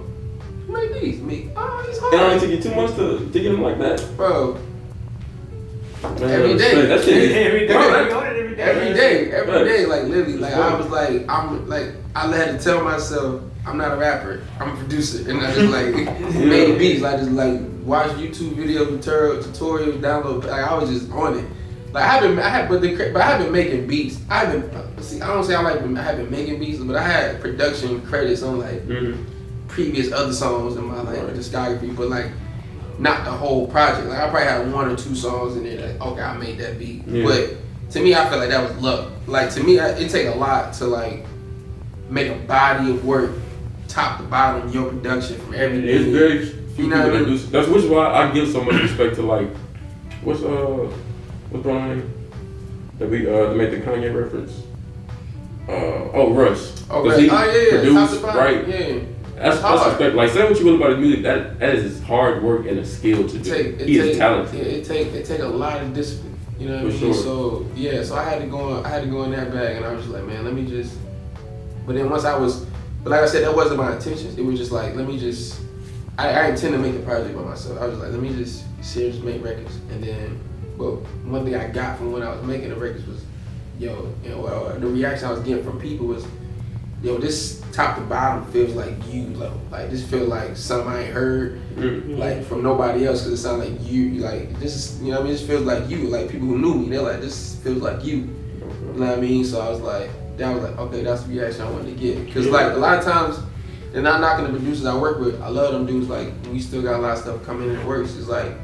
Who made these? Me. Oh, he's hard. It only took you 2 months to get them like that, bro. man, Every day. That shit. Every day, like literally, like I was like, I had to tell myself, I'm not a rapper, I'm a producer, and I just like made beats. I just like watch YouTube videos, tutorials, download. Like I was just on it. Like I have been making beats. I don't say I have been making beats, but I had production credits on like previous other songs in my like discography, but like not the whole project. Like I probably had 1 or 2 songs in there that okay, I made that beat, but. To me, I feel like that was luck. Like to me, it take a lot to like make a body of work, top to bottom, your production from everything. It's very few people that do. That's which is why I give so much respect to like, what's the name that we made the Kanye reference? Rush. Okay. He Produced, top to bottom, right. Yeah. That's respect. Like say what you will about his music. That is hard work and a skill to do. He is talented. Yeah, it take a lot of discipline. You know what I mean? Sure. So I had to go in that bag, and I was just like, man, let me just. But then but like I said, that wasn't my intentions. It was just like, let me just. I intend to make a project by myself. I was like, let me just seriously make records, and then, but one thing I got from when I was making the records was, the reaction I was getting from people was, this top to bottom feels like you, like this feel like something I ain't heard, like from nobody else, cause it sounds like you, like this is, you know what I mean? This feels like you, like people who knew me, they're like, this feels like you, you know what I mean? So I was like, okay, that's the reaction I wanted to get, cause like a lot of times, and not knocking the producers I work with, I love them dudes, like we still got a lot of stuff coming in that works. It's like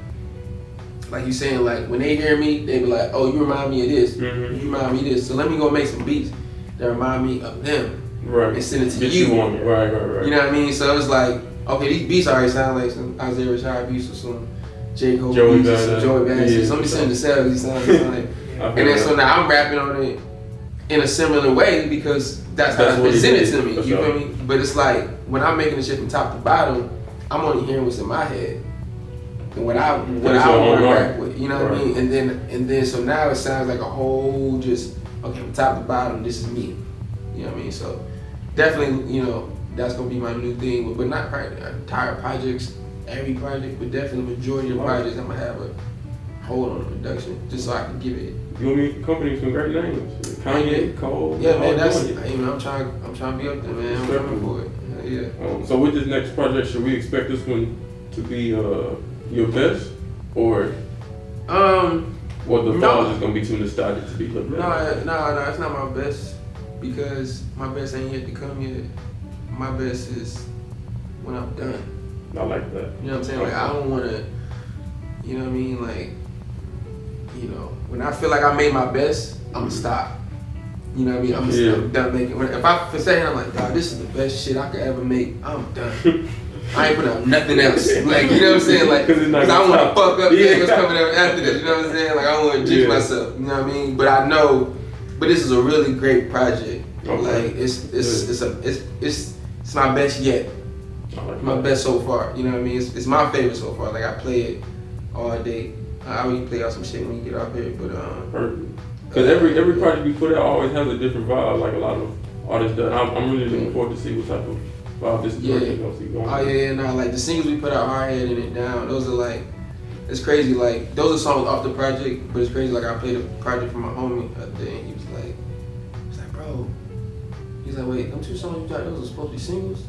you saying, like when they hear me, they be like, oh, you remind me of this, you remind me of this, so let me go make some beats that remind me of them. Right. And send it to you. Right. You know what I mean? So it was like, okay, these beats already sound like some Isaiah Rashad beats or some J. Cole beats or some Joey Badass. Somebody send the cells, he sound like. And then so now I'm rapping on it in a similar way because that's how it's presented to me. You feel me? But it's like when I'm making the shit from top to bottom, I'm only hearing what's in my head. And what I want to rap with. You know what I mean? And then so now it sounds like a whole just, okay, from top to bottom, this is me. You know what I mean? So definitely, that's gonna be my new thing. But not entire projects, every project, but definitely majority of projects I'm gonna have a hold on the production just so I can give it. You want me company some great names? Kanye, Cole. Yeah, man. I'm trying to be up there, man. I'm coming for it. Yeah. So with this next project, should we expect this one to be your best, or the fall is gonna be too nostalgic to be looked at? No, it's not my best. Because my best ain't yet to come yet. My best is when I'm done. I like that. You know what I'm saying? Like I don't want to, you know what I mean? Like, when I feel like I made my best, I'm gonna stop. You know what I mean? I'm done making. If I for saying I'm like, God, this is the best shit I could ever make, I'm done. I ain't putting out nothing else. Like, you know what I'm saying? Like, because I don't want to fuck up what's coming up after this. You know what I'm saying? Like, I don't want to jinx myself. You know what I mean? But I know. But this is a really great project. Okay. Like it's my best yet. My best so far. You know what I mean? It's my favorite so far. Like I play it all day. I always play out some shit when you get off here, but because every project we put out always has a different vibe. Like a lot of artists do. I'm really looking forward to see what type of vibe this project gonna see going. Oh yeah, no, like the singles we put out, Hardhead and It Down. Those are like. It's crazy, like, those are songs off the project, but it's crazy, like, I played a project for my homie the other day, and he was like, bro, he's like, wait, them 2 songs you got, those are supposed to be singles?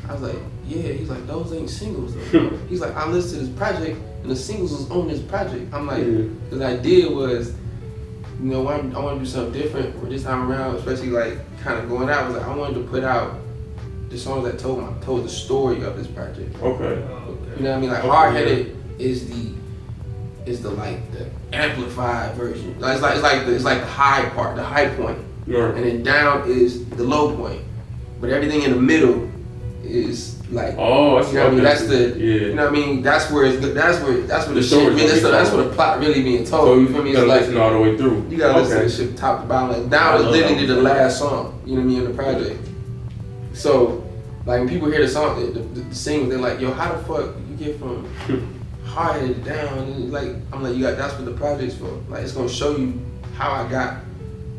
I was like, yeah, he's like, those ain't singles, though. He's like, I listened to this project, and the singles was on this project. I'm like, the idea was, I want to do something different for this time around, especially, like, kind of going out, was like, I wanted to put out the songs that told the story of this project. Okay. You know what I mean? Like, Hardheaded is the amplified version. It's like the high part, the high point, and then down is the low point. But everything in the middle is like, you know what I mean? That's the, you know what I mean? That's where that's where the shit really, that's where the plot really being told. So you feel me? It's like listen all the way through. You gotta listen to this shit top to bottom. Like down is literally the last song. You know what I mean? In the project. So like when people hear the song, the singles, they're like, yo, how the fuck you get from hard-headed down. And like, I'm like, that's what the project's for. Like, it's gonna show you how I got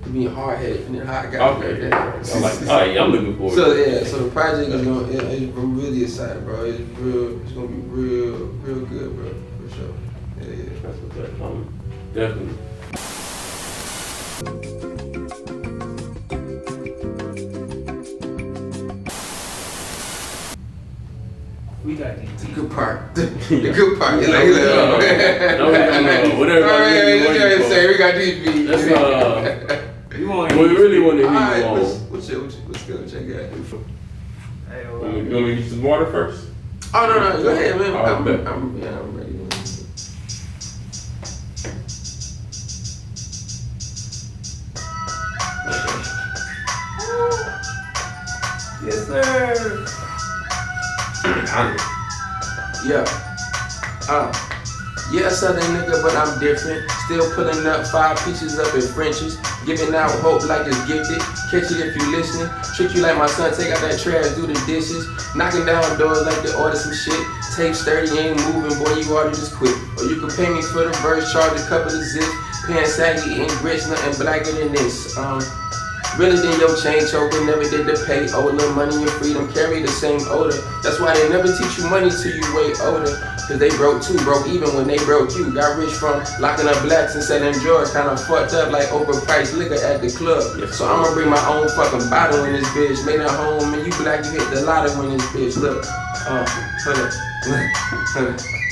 to being hard-headed and then how I got to Okay. that. I'm like, all right, I'm looking forward. So yeah, so the project is gonna. I'm really excited, bro. It's gonna be real good, bro, for sure. Yeah. That's what's up. Definitely. We got The these. good part. The good part. No, whatever. Let's say we got these beats. Let's You want we really want to hear you Alright, on. what's good? Check it out. Hey, You want me to get some water first? Oh no, go ahead, man. Alright, I'm bet. ready. Yes, sir. Yeah. Yeah, Southern nigga, but I'm different. Still pulling up 5 pieces up in Frenchies. Giving out hope like it's gifted. Catch it if you listening. Trick you like my son, take out that trash, do the dishes. Knocking down doors like they order some shit. Tape sturdy, ain't moving, boy, you oughta just quit. Or you can pay me for the verse, charge a couple of zips. Pants saggy, eating grits, nothing blacker than this. Really than your chain choker, never did the pay. Owe a little money and freedom, carry the same odor. That's why they never teach you money till you way older. Cause they broke too, broke even when they broke you. Got rich from locking up blacks and selling drugs. Kinda fucked up like overpriced liquor at the club. So I'ma bring my own fucking bottle in this bitch. Made it home and you black, you hit the lotto in this bitch. Look, hold up,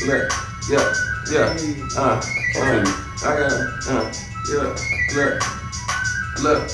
look, yeah, I got look.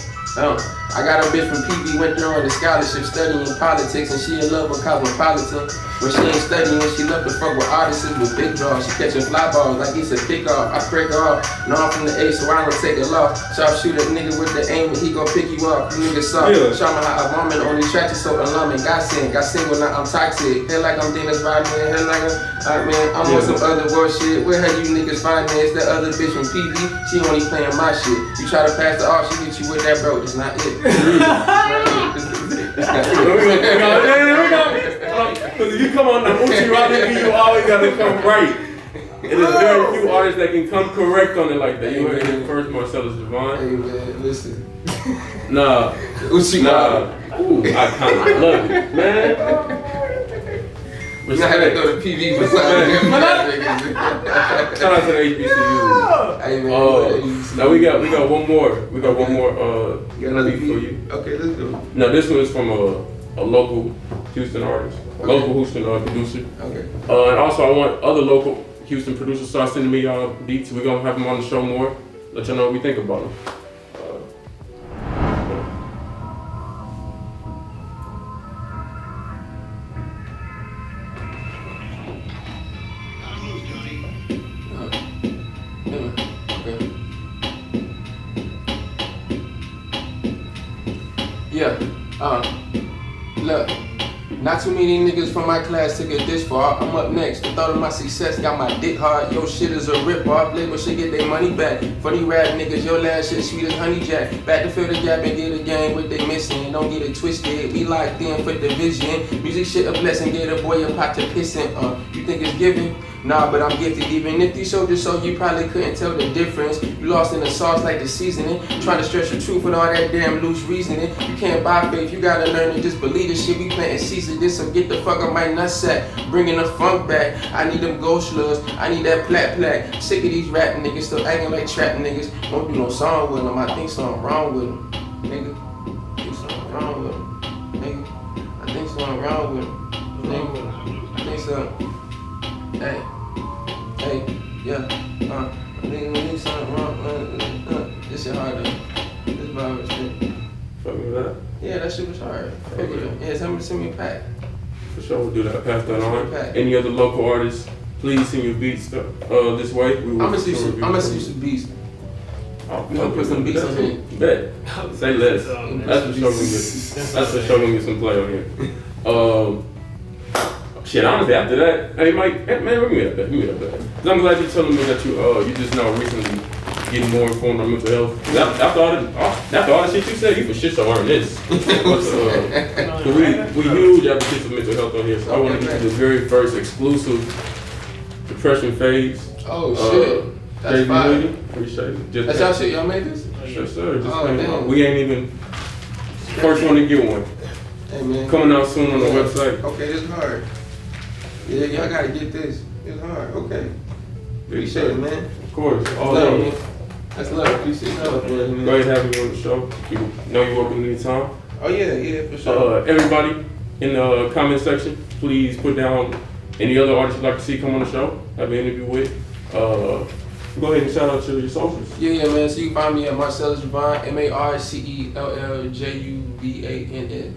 I got a bitch from PV, went there on the scholarship, studying politics, and she in love with cosmopolitan. When she ain't studying, she love to fuck with artists with big draws. She catching fly balls like it's a pick off. I break her off, no I'm from the A, so I don't take a loss. Sharp shoot a nigga with the aim, and he gon' pick you up. You niggas soft. Show me how a woman only attracted so alarming. Got single, now I'm toxic. Head like I'm Dennis Rodman, head like I'm on some other world shit. Where have you niggas finance that other bitch from PV? She only playing my shit. You try to pass the off, she hit you with that bro. It's not it. Because if you come on the Uchi Rodman, you always gotta come right. It is very few artists that can come correct on it like that. You heard it first, Marcellus Juvann. Hey man, listen. Nah. Uchi Nah. Ooh, I kinda love it, man. You had to throw the PV for something. Shout out to the HBCU. Hey man, now we got one more. We got one more got another beat beat for you. Okay, let's go. Now this one is from a local Houston artist, local Houston producer. Okay. And also I want other local Houston producers start sending me beats. We're gonna have them on the show more. Let y'all know what we think about them. Yeah, look, not too many niggas from my class took it this far. I'm up next. The thought of my success got my dick hard. Yo, shit is a rip-off. Label should get their money back. Funny rap niggas, your last shit sweet as honey jack. Back to fill the gap and get a game what they missing. Don't get it twisted. We locked in for division. Music shit a blessing. Get a boy a pot to piss in. You think it's giving? Nah, but I'm gifted. Even if these soldiers so you probably couldn't tell the difference. You lost in the sauce like the seasoning. Trying to stretch the truth with all that damn loose reasoning. You can't buy faith. You gotta learn to just believe the shit. We planting seeds of this, so get the fuck up my nutsack. Bringing the funk back. I need them ghost slugs. I need that plaque. Sick of these rap niggas still acting like trap niggas. Won't do no song with them. I think something wrong with them, nigga. I think something wrong with them, nigga. I think something wrong with them, nigga. I think something. Hey, yeah, I think something wrong. This shit hard though. This vibe shit. Fuck with that. Yeah, that shit was hard. Yeah, send me a pack. For sure, we'll do that. Pass that on. Okay. Any other local artists, please send your beats this way. We will I'm gonna see some beats. Oh, We gonna put some beats on here. Bet. Say less. That's for sure gonna get. That's for sure gonna get some play on here. Shit, honestly, after that, hey Mike, man, bring me up there. Cause I'm glad you're telling me that you just now recently getting more informed on mental health. After all the shit you said, you for shit to learn this. we huge advocates of mental health on here, so I want to get to the very first exclusive depression phase. Oh shit, that's fine. Appreciate it. That's y'all shit. Y'all made this? Yes, sir. We ain't even first one to get one. Hey man, coming out soon on the website. Okay, this is hard. Yeah, y'all gotta get this. It's hard. Okay. Appreciate it, man. Of course. Love, man. That's love. Appreciate it. Go ahead and have you on the show. You know you're welcome anytime. Oh yeah, for sure. Everybody in the comment section, please put down any other artists you'd like to see come on the show, have an interview with. Go ahead and shout out to your socials. Yeah, man. So you can find me at Marcellus Juvann, MarcellUvann.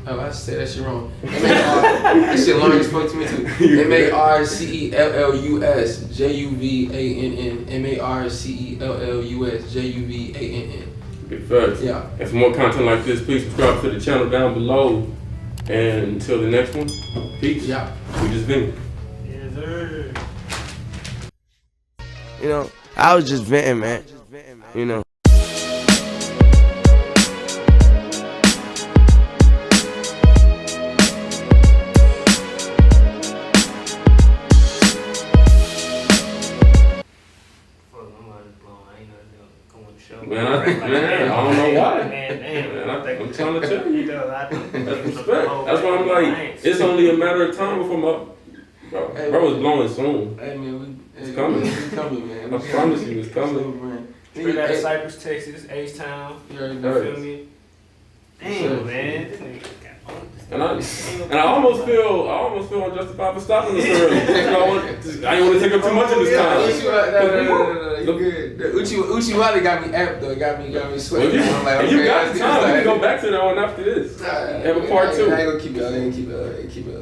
Oh, I said that shit wrong. That shit long as fuck to me too. MarcellusJuvann. MarcellusJuvann. Big facts. Yeah. And for more content like this, please subscribe to the channel down below. And until the next one, peace. Yeah. We just been. Yes, sir. You know, I was just venting, man. You know. Man, I don't know why. Man, I'm trying to tell you. That's respect. That's why I'm like, it's only a matter of time before my bro is blowing soon. Hey man, it's coming. It's coming, man. I promise you, it's coming. Straight out of Cypress, Texas, H-Town. You feel me? Damn, man. This nigga got and I almost feel unjustified for stopping this early. I didn't want to take up too much of this time. You good. Uchiwali got me amped though. Got me sweating. Well, I'm like, okay, you got time. We can go back to that one after this. Have a part 2. I ain't gonna keep it.